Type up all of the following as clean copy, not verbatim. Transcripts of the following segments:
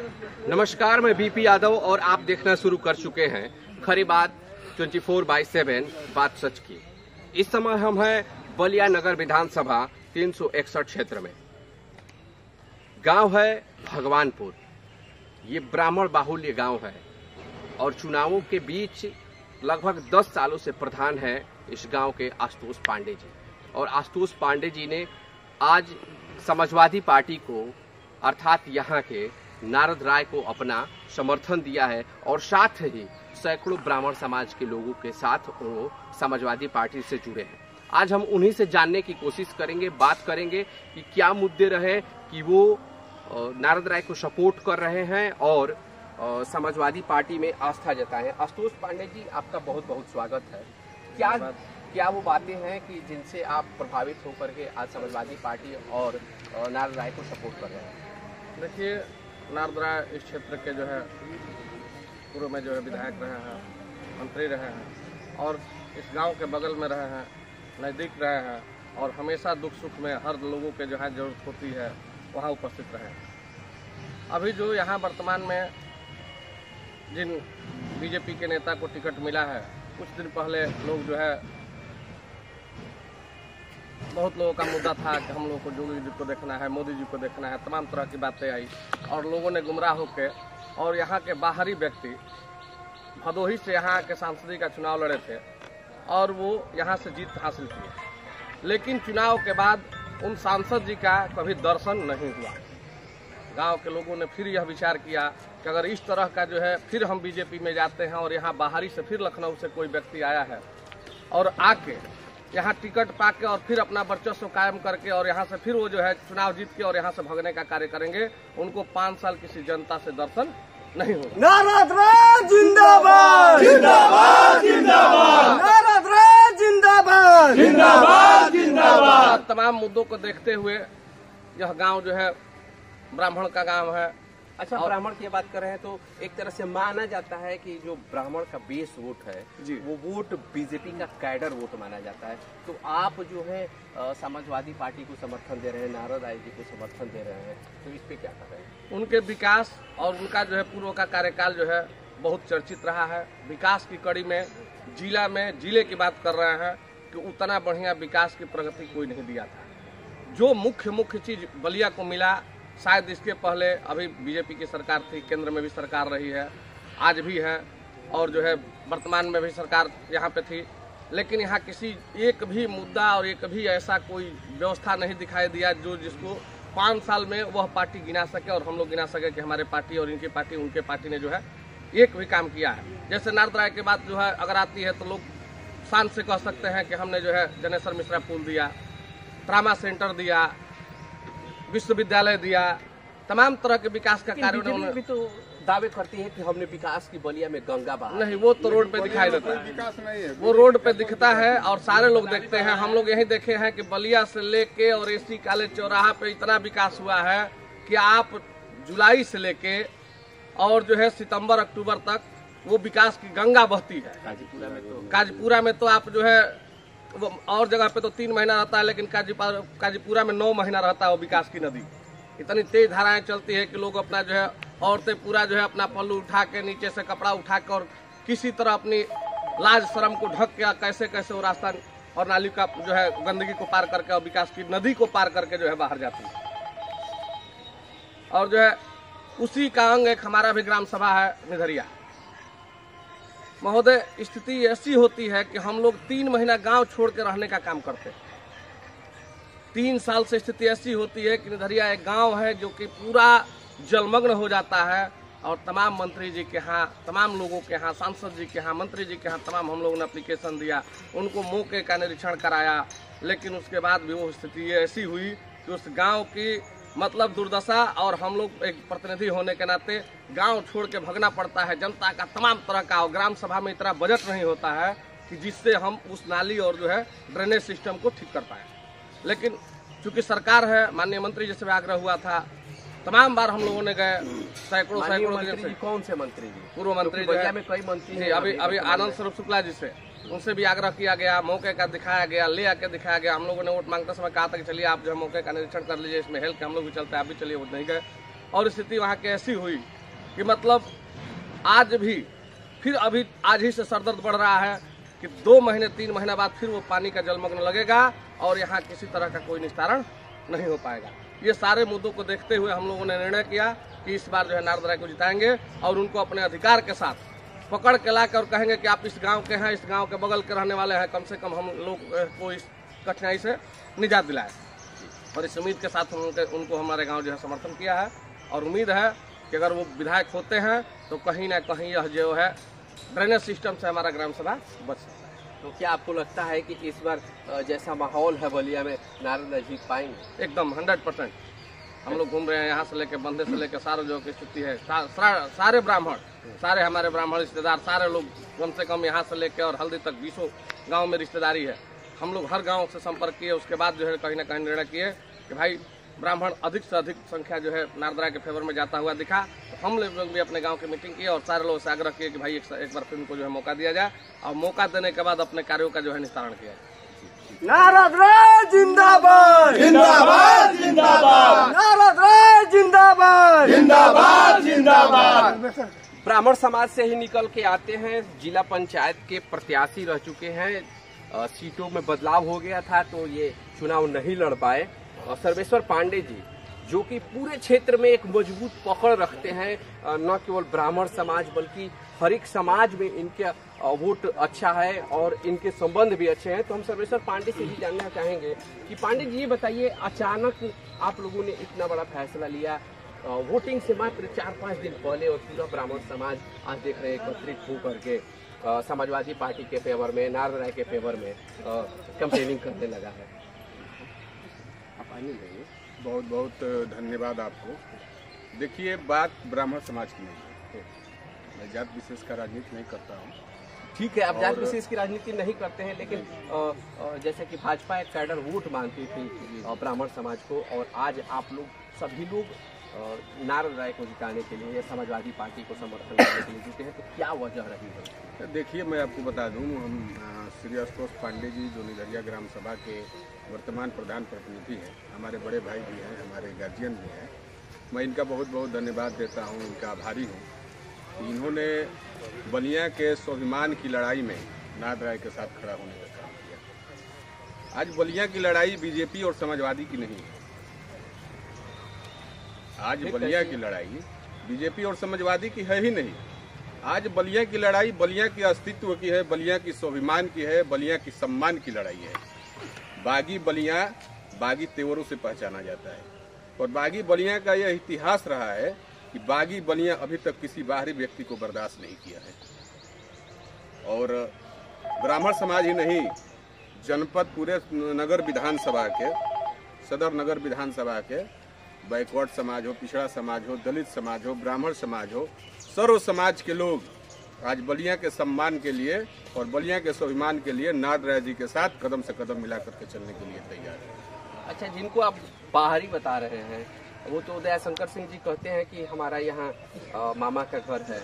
नमस्कार, मैं बीपी यादव और आप देखना शुरू कर चुके हैं खरी बात 24/7 बात सच की। इस समय हम हैं बलिया नगर विधानसभा 361 क्षेत्र में। गांव है भगवानपुर। ये ब्राह्मण बाहुल्य गांव है और चुनावों के बीच लगभग 10 सालों से प्रधान है इस गांव के आशुतोष पांडे जी। और आशुतोष पांडे जी ने आज समाजवादी पार्टी को अर्थात यहाँ के नारद राय को अपना समर्थन दिया है और साथ ही सैकड़ों ब्राह्मण समाज के लोगों के साथ वो समाजवादी पार्टी से जुड़े हैं। आज हम उन्हीं से जानने की कोशिश करेंगे, बात करेंगे कि क्या मुद्दे रहे कि वो नारद राय को सपोर्ट कर रहे हैं और समाजवादी पार्टी में आस्था जताए हैं। आशुतोष पांडे जी, आपका बहुत बहुत स्वागत है। क्या वो बातें हैं कि जिनसे आप प्रभावित होकर के आज समाजवादी पार्टी और नारद राय को सपोर्ट कर रहे हैं? देखिए, नारद राय इस क्षेत्र के जो है पूर्व में जो है विधायक रहे हैं, मंत्री रहे हैं और इस गांव के बगल में रहे हैं, नज़दीक रहे हैं और हमेशा दुख सुख में हर लोगों के जो है जरूरत होती है वहाँ उपस्थित रहे। अभी जो यहाँ वर्तमान में जिन बीजेपी के नेता को टिकट मिला है, कुछ दिन पहले लोग जो है बहुत लोगों का मुद्दा था कि हम लोगों को योगी जी को देखना है, मोदी जी को देखना है, तमाम तरह की बातें आई और लोगों ने गुमराह होकर और यहाँ के बाहरी व्यक्ति भदोही से यहाँ के सांसद का चुनाव लड़े थे और वो यहाँ से जीत हासिल की। लेकिन चुनाव के बाद उन सांसद जी का कभी दर्शन नहीं हुआ। गांव के लोगों ने फिर यह विचार किया कि अगर इस तरह का जो है फिर हम बीजेपी में जाते हैं और यहाँ बाहरी से फिर लखनऊ से कोई व्यक्ति आया है और आके यहाँ टिकट पाके और फिर अपना वर्चस्व कायम करके और यहाँ से फिर वो जो है चुनाव जीत के और यहाँ से भगने का कार्य करेंगे, उनको 5 साल किसी जनता से दर्शन नहीं होगा। नारद राय जिंदाबाद, जिंदाबाद, जिंदाबाद, नारद राय जिंदाबाद, जिंदाबाद, जिंदाबाद। तमाम मुद्दों को देखते हुए यह गांव जो है ब्राह्मण का गांव है। अच्छा, ब्राह्मण की बात कर रहे हैं तो एक तरह से माना जाता है कि जो ब्राह्मण का बेस वोट है जी, वो वोट बीजेपी का कैडर वोट माना जाता है। तो आप जो है समाजवादी पार्टी को समर्थन दे रहे हैं, नारद राय जी को समर्थन दे रहे हैं, तो इस पे क्या कर रहे हैं? उनके विकास और उनका जो है पूर्व का कार्यकाल जो है बहुत चर्चित रहा है। विकास की कड़ी में जिले की बात कर रहे हैं कि उतना बढ़िया विकास की प्रगति कोई नहीं दिया था। जो मुख्य चीज बलिया को मिला, शायद इसके पहले अभी बीजेपी की सरकार थी, केंद्र में भी सरकार रही है, आज भी है और जो है वर्तमान में भी सरकार यहाँ पे थी, लेकिन यहाँ किसी एक भी मुद्दा और एक भी ऐसा कोई व्यवस्था नहीं दिखाई दिया जो जिसको 5 साल में वह पार्टी गिना सके और हम लोग गिना सके कि हमारे पार्टी और इनकी पार्टी उनके पार्टी ने जो है एक भी काम किया है। जैसे नारद राय के बाद जो है अगर आती है तो लोग शान से कह सकते हैं कि हमने जो है जनेश्वर मिश्रा पुल दिया, ट्रामा सेंटर दिया, विश्वविद्यालय दिया, तमाम तरह के विकास का कार्य उन्होंने भी तो दावे करती है कि हमने विकास की बलिया में गंगा बहा। नहीं, वो तो रोड पे दिखाई देता है, वो रोड पे दिखता है और सारे लोग देखते हैं। हम लोग यही देखे हैं कि बलिया से लेके और एसी कॉलेज चौराहा पे इतना विकास हुआ है कि आप जुलाई से लेके और जो है सितंबर अक्टूबर तक वो विकास की गंगा बहती है। काजीपुरा में तो आप जो है और जगह पे तो 3 महीना रहता है, लेकिन काजीपुरा में 9 महीना रहता है वो विकास की नदी। इतनी तेज धाराएं चलती है कि लोग अपना जो है औरतें पूरा जो है अपना पल्लू उठा के नीचे से कपड़ा उठा के और किसी तरह अपनी लाज शर्म को ढक के कैसे कैसे वो रास्ता और नाली का जो है गंदगी को पार करके और विकास की नदी को पार करके जो है बाहर जाती है। और जो है उसी का अंग एक हमारा भी ग्राम सभा है निधरिया। महोदय, स्थिति ऐसी होती है कि हम लोग 3 महीना गांव छोड़ के रहने का काम करते हैं। 3 साल से स्थिति ऐसी होती है कि निधरिया एक गांव है जो कि पूरा जलमग्न हो जाता है और तमाम मंत्री जी के यहाँ, तमाम लोगों के यहाँ, सांसद जी के यहाँ, मंत्री जी के यहाँ तमाम हम लोगों ने एप्लीकेशन दिया, उनको मौके का निरीक्षण कराया, लेकिन उसके बाद भी वो स्थिति ऐसी हुई कि उस गाँव की मतलब दुर्दशा और हम लोग एक प्रतिनिधि होने के नाते गांव छोड़ के भगना पड़ता है। जनता का तमाम तरह का और ग्राम सभा में इतना बजट नहीं होता है कि जिससे हम उस नाली और जो है ड्रेनेज सिस्टम को ठीक कर पाए। लेकिन चूंकि सरकार है, माननीय मंत्री जी से भी आग्रह हुआ था, तमाम बार हम लोगों ने गए, सैकड़ों कौन से मंत्री जी? पूर्व मंत्री में कई मंत्री अभी आनंद स्वरूप शुक्ला जी से उनसे भी आग्रह किया गया, मौके का दिखाया गया, ले आके दिखाया गया। हम लोगों ने वोट मांगते समय कहा था कि चलिए आप जो है मौके का निरीक्षण कर लीजिए, इसमें हेल्थ के हम लोग भी चलते हैं, आप भी चलिए, वो नहीं गए। और स्थिति वहाँ की ऐसी हुई कि मतलब आज भी फिर अभी आज ही से सरदर्द बढ़ रहा है कि 2 महीने 3 महीने बाद फिर वो पानी का जलमग्न लगेगा और यहाँ किसी तरह का कोई निस्तारण नहीं हो पाएगा। ये सारे मुद्दों को देखते हुए हम लोगों ने निर्णय किया कि इस बार जो है नारद राय को जिताएंगे और उनको अपने अधिकार के साथ पकड़ के लाकर कहेंगे कि आप इस गांव के हैं, इस गांव के बगल के रहने वाले हैं, कम से कम हम लोग को इस कठिनाई से निजात दिलाए। और इस उम्मीद के साथ उनको हमारे गांव जो है समर्थन किया है और उम्मीद है कि अगर वो विधायक होते हैं तो कहीं ना कहीं यह जो है ड्रेनेज सिस्टम से हमारा ग्राम सभा बच सकता है। तो क्या आपको लगता है कि इस बार जैसा माहौल है बलिया में नारद राय जीत पाएंगे? एकदम 100%। हम लोग घूम रहे हैं यहाँ से लेकर बंदे से लेकर सारे जो की स्थिति है, सारे ब्राह्मण, सारे हमारे ब्राह्मण रिश्तेदार, सारे लोग कम से कम यहाँ से लेकर और हल्दी तक 20 गाँव में रिश्तेदारी है। हम लोग हर गांव से संपर्क किए, उसके बाद जो है कहीं ना कहीं निर्णय किए कि भाई ब्राह्मण अधिक से अधिक संख्या जो है नारद राय के फेवर में जाता हुआ दिखा। तो हम लोग भी अपने गांव की मीटिंग किए और सारे लोगों से आग्रह किए कि भाई एक बार फिर उनको जो है मौका दिया जाए और मौका देने के बाद अपने कार्यों का जो है निस्तारण किया जाए। नारद राय जिंदाबाद जिंदाबाद जिंदाबाद, नारद राय जिंदाबाद जिंदाबाद जिंदाबाद। ब्राह्मण समाज से ही निकल के आते हैं, जिला पंचायत के प्रत्याशी रह चुके हैं। सीटों में बदलाव हो गया था तो ये चुनाव नहीं लड़ पाए। सर्वेश्वर पांडे जी जो कि पूरे क्षेत्र में एक मजबूत पकड़ रखते हैं, न केवल ब्राह्मण समाज बल्कि हर एक समाज में इनके वोट अच्छा है और इनके संबंध भी अच्छे हैं। तो हम सर्वेश्वर पांडे से भी जानना चाहेंगे कि पांडे जी ये बताइए, अचानक आप लोगों ने इतना बड़ा फैसला लिया, वोटिंग से मात्र 4-5 दिन पहले, और पूरा ब्राह्मण समाज आज देख रहे हैं एकत्रित होकर के समाजवादी पार्टी के फेवर में, नारद राय के फेवर में कैंपेनिंग करने लगा है। बहुत बहुत धन्यवाद आपको। देखिए, बात ब्राह्मण समाज की नहीं है, मैं जात विशेष का राजनीति नहीं करता हूँ। ठीक है, आप जात विशेष की राजनीति नहीं करते हैं, लेकिन जैसे कि भाजपा एक कैडर वोट मांगती थी ब्राह्मण समाज को, और आज आप लोग सभी लोग नारद राय को जिताने के लिए या समाजवादी पार्टी को समर्थन करने के लिए जुटे हैं, तो क्या वजह रही है? देखिए, मैं आपको बता दूं, हम श्री आशुतोष पांडे जी जो निधरिया ग्राम सभा के वर्तमान प्रधान प्रतिनिधि हैं, हमारे बड़े भाई भी हैं, हमारे गार्जियन भी हैं। मैं इनका बहुत बहुत धन्यवाद देता हूं, इनका आभारी हूं। इन्होंने बलिया के स्वाभिमान की लड़ाई में नारद राय के साथ खड़ा होने का काम किया। आज बलिया की लड़ाई बीजेपी और समाजवादी की नहीं है। आज बलिया की लड़ाई बीजेपी और समाजवादी की है ही नहीं। आज बलिया की लड़ाई बलिया के अस्तित्व की है, बलिया की स्वाभिमान की है, बलिया की सम्मान की लड़ाई है। बागी बलिया बागी तेवरों से पहचाना जाता है और बागी बलिया का यह इतिहास रहा है कि बागी बलिया अभी तक किसी बाहरी व्यक्ति को बर्दाश्त नहीं किया है। और ब्राह्मण समाज ही नहीं, जनपद पूरे नगर विधानसभा के, सदर नगर विधानसभा के बैकवर्ड समाज हो, पिछड़ा समाज हो, दलित समाज हो, ब्राह्मण समाज हो, सर्व समाज के लोग आज बलिया के सम्मान के लिए और बलिया के स्वाभिमान के लिए नारद राय जी के साथ कदम से कदम मिला करके चलने के लिए तैयार है। अच्छा, जिनको आप बाहरी बता रहे हैं वो तो उदय शंकर सिंह जी कहते हैं कि हमारा यहाँ मामा का घर है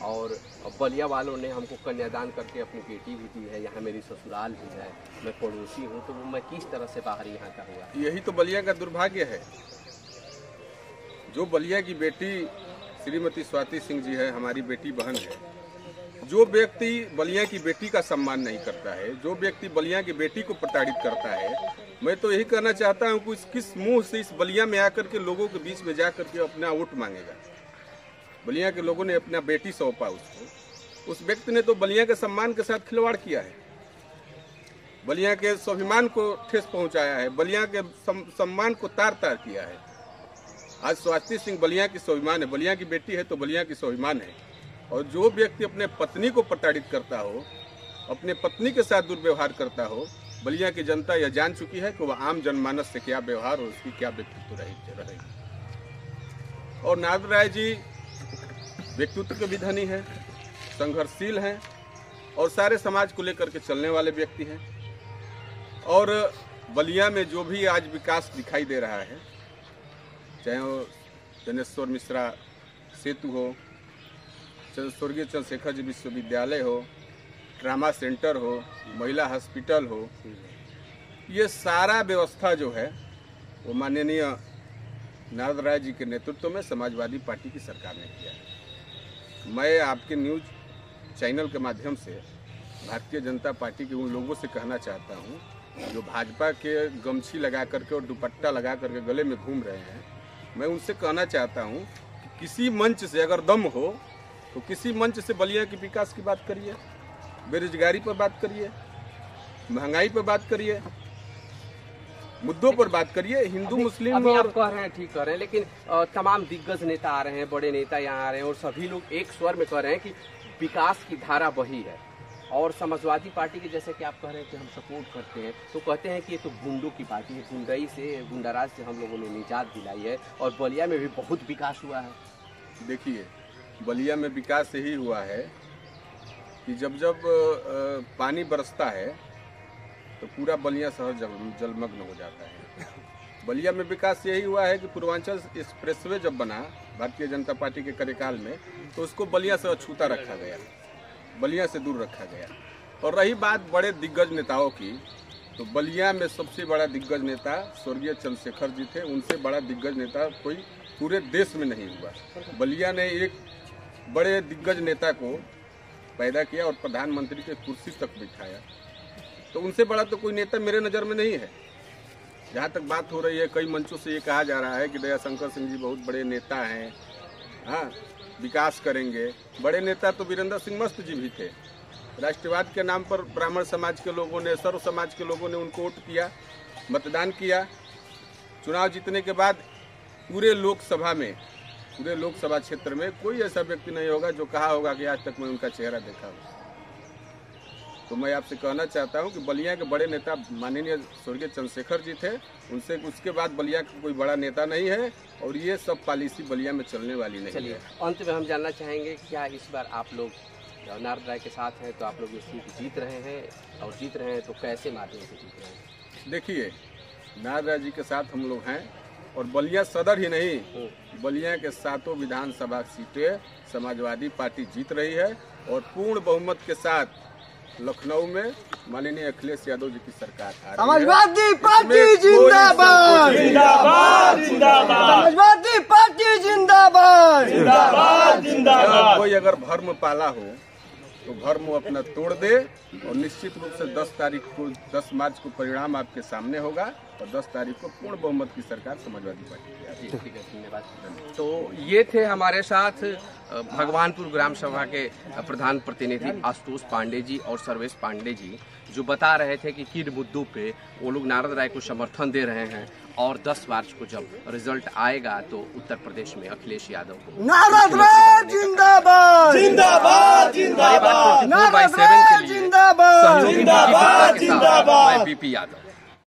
और बलिया वालों ने हमको कन्यादान करके अपनी बेटी भी दी है, यहाँ मेरी ससुराल भी है, मैं पड़ोसी हूँ, तो मैं किस तरह से बाहरी यहाँ का हुआ? यही तो बलिया का दुर्भाग्य है। जो बलिया की बेटी श्रीमती स्वाति सिंह जी है, हमारी बेटी बहन है, जो व्यक्ति बलिया की बेटी का सम्मान नहीं करता है, जो व्यक्ति बलिया की बेटी को प्रताड़ित करता है, मैं तो यही कहना चाहता हूं कि किस मुंह से इस बलिया में आकर के लोगों के बीच में जाकर के अपना वोट मांगेगा। बलिया के लोगों ने अपना बेटी सौंपा उसको, उस व्यक्ति ने तो बलिया के सम्मान के साथ खिलवाड़ किया है, बलिया के स्वाभिमान को ठेस पहुंचाया है, बलिया के सम्मान को तार तार किया है। आज स्वाति सिंह बलिया की स्वाभिमान है, बलिया की बेटी है तो बलिया की स्वाभिमान है। और जो व्यक्ति अपने पत्नी को प्रताड़ित करता हो, अपने पत्नी के साथ दुर्व्यवहार करता हो, बलिया की जनता यह जान चुकी है कि वह आम जनमानस से क्या व्यवहार और उसकी क्या व्यक्तित्व रहेगी। और नारद राय जी व्यक्तित्व के भी धनी है, संघर्षशील हैं और सारे समाज को लेकर के चलने वाले व्यक्ति हैं। और बलिया में जो भी आज विकास दिखाई दे रहा है, चाहे वो जनेश्वर मिश्रा सेतु हो, स्वर्गीय चंद्रशेखर जी विश्वविद्यालय हो, ट्रामा सेंटर हो, महिला हॉस्पिटल हो, ये सारा व्यवस्था जो है वो माननीय नारद राय जी के नेतृत्व में समाजवादी पार्टी की सरकार ने किया है। मैं आपके न्यूज चैनल के माध्यम से भारतीय जनता पार्टी के उन लोगों से कहना चाहता हूं जो भाजपा के गमछी लगा करके और दुपट्टा लगा करके गले में घूम रहे हैं। मैं उनसे कहना चाहता हूं कि किसी मंच से अगर दम हो तो किसी मंच से बलिया के विकास की बात करिए, बेरोजगारी पर बात करिए, महंगाई पर बात करिए, मुद्दों पर बात करिए। हिंदू मुस्लिम अभी और आप कह रहे हैं, ठीक कह रहे हैं, लेकिन तमाम दिग्गज नेता आ रहे हैं, बड़े नेता यहाँ आ रहे हैं और सभी लोग एक स्वर में कह रहे हैं कि विकास की धारा बही है। और समाजवादी पार्टी के जैसे कि आप कह रहे हैं कि हम सपोर्ट करते हैं, तो कहते हैं कि ये तो गुंडों की पार्टी है, गुंडई से, गुंडाराज से हम लोगों ने निजात दिलाई है और बलिया में भी बहुत विकास हुआ है। देखिए, बलिया में विकास यही हुआ है कि जब पानी बरसता है तो पूरा बलिया शहर जलमग्न हो जाता है। बलिया में विकास यही हुआ है कि पूर्वांचल एक्सप्रेसवे जब बना भारतीय जनता पार्टी के कार्यकाल में, तो उसको बलिया से अछूता रखा गया, बलिया से दूर रखा गया। और रही बात बड़े दिग्गज नेताओं की, तो बलिया में सबसे बड़ा दिग्गज नेता स्वर्गीय चंद्रशेखर जी थे। उनसे बड़ा दिग्गज नेता कोई पूरे देश में नहीं हुआ। बलिया ने एक बड़े दिग्गज नेता को पैदा किया और प्रधानमंत्री के कुर्सी तक बिठाया। तो उनसे बड़ा तो कोई नेता मेरे नज़र में नहीं है। जहाँ तक बात हो रही है, कई मंचों से ये कहा जा रहा है कि दयाशंकर सिंह जी बहुत बड़े नेता हैं, हाँ विकास करेंगे। बड़े नेता तो वीरेंद्र सिंह मस्त जी भी थे। राष्ट्रवाद के नाम पर ब्राह्मण समाज के लोगों ने, सर्व समाज के लोगों ने उनको वोट किया, मतदान किया। चुनाव जीतने के बाद पूरे लोकसभा क्षेत्र में कोई ऐसा व्यक्ति नहीं होगा जो कहा होगा कि आज तक मैं उनका चेहरा देखा हूँ। तो मैं आपसे कहना चाहता हूं कि बलिया के बड़े नेता माननीय स्वर्गीय चंद्रशेखर जी थे। उसके बाद बलिया का कोई बड़ा नेता नहीं है और ये सब पॉलिसी बलिया में चलने वाली नहीं है। अंत में हम जानना चाहेंगे क्या इस बार आप लोग नारद राय के साथ हैं, तो आप लोग ये सीट जीत रहे हैं, और जीत रहे हैं तो कैसे माध्यम से जीत रहे हैं? देखिए, नारद राय जी के साथ हम लोग हैं और बलिया सदर ही नहीं, बलिया के 7 विधानसभा सीटें समाजवादी पार्टी जीत रही है और पूर्ण बहुमत के साथ लखनऊ में माननीय अखिलेश यादव जी की सरकार आ रही है। समाजवादी पार्टी जिंदाबाद, जिंदाबाद, जिंदाबाद। समाजवादी पार्टी जिंदाबाद, जिंदाबाद, जिंदाबाद। कोई अगर भर्म पाला हो तो भर्म अपना तोड़ दे और निश्चित रूप से 10 मार्च को परिणाम आपके सामने होगा और 10 तारीख को पूर्ण बहुमत की सरकार समाजवादी पार्टी की आएगी। ठीक है, धन्यवाद। तो ये थे हमारे साथ भगवानपुर ग्राम सभा के प्रधान प्रतिनिधि आशुतोष पांडे जी और सर्वेश पांडे जी, जो बता रहे थे कि किन मुद्दों पे वो लोग नारद राय को समर्थन दे रहे हैं और 10 मार्च को जब रिजल्ट आएगा तो उत्तर प्रदेश में अखिलेश यादव को नारद राय जिंदाबाद, जिंदाबाद, जिंदाबाद, नारद राय जिंदाबाद, जिंदाबाद, मैं बीपी यादव।